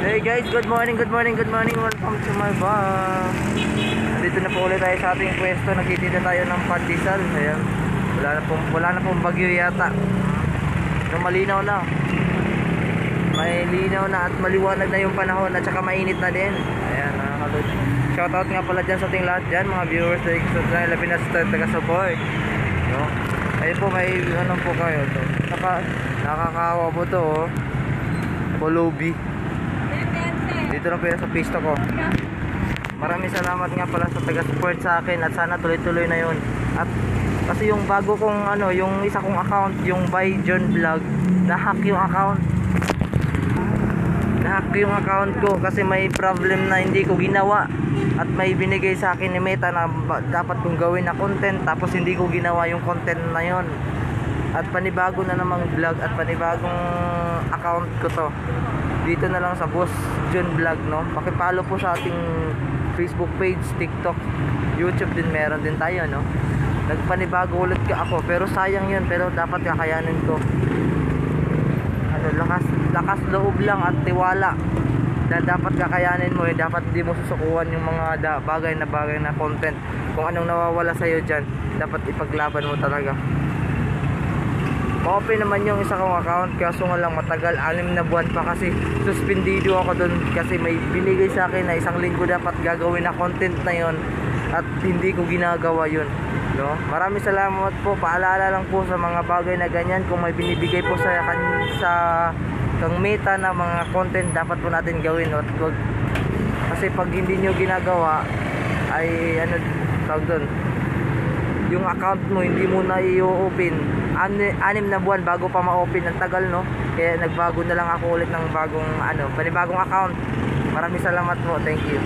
Hey guys, good morning, good morning, good morning. Welcome to my vlog. Dito na po ulit tayo sa ating pwesto. Nagtitinda tayo ng pandesal. Ayan. Wala na pong bagyo yata. No, malinaw na. May linaw na at maliwanag na yung panahon at saka mainit na din. Ayan, nakakalot. Shoutout nga pala dyan sa ating lahat dyan, mga viewers na labi na sa taga-support. No? Ayun po, may ano po kayo to. Nakakawa po to, oh. Bolobi. Dito lang po sa pisto ko. Maraming salamat nga pala sa taga-support sa akin at sana tuloy-tuloy na yun. At kasi yung bago kong ano, yung isa kong account, yung by John Vlog, na-hack yung account. Na-hack yung account ko kasi may problem na hindi ko ginawa. At may binigay sa akin ni Meta na dapat kong gawin na content, tapos hindi ko ginawa yung content na yon. At panibago na namang vlog at panibagong account ko to. Dito na lang sa Boss John Vlog, no? Paki-follow po sa ating Facebook page, TikTok, YouTube din, meron din tayo, no? Nagpanibago ulit ka ako, pero sayang yun, pero dapat kakayanin ko. Ano, lakas loob lang at tiwala na dapat kakayanin mo, dapat hindi mo susukuhan yung mga bagay na content. Kung anong nawawala sa'yo dyan, dapat ipaglaban mo talaga. Ma-open naman yung isa kong account, kaso nga lang matagal, 6 na buwan pa kasi suspendido ako dun kasi may binigay sa akin na 1 linggo dapat gagawin na content na yon at hindi ko ginagawa yun, no? Maraming salamat po. Paalala lang po sa mga bagay na ganyan, kung may binibigay po sa kang Meta na mga content, dapat po natin gawin, no? Kasi pag hindi nyo ginagawa ay ano tawag dun, yung account mo hindi mo na i-open. 6 na buwan bago pa ma-open, ang tagal, no? Kaya nagbago na lang ako ulit ng panibagong account. Maraming salamat po, thank you.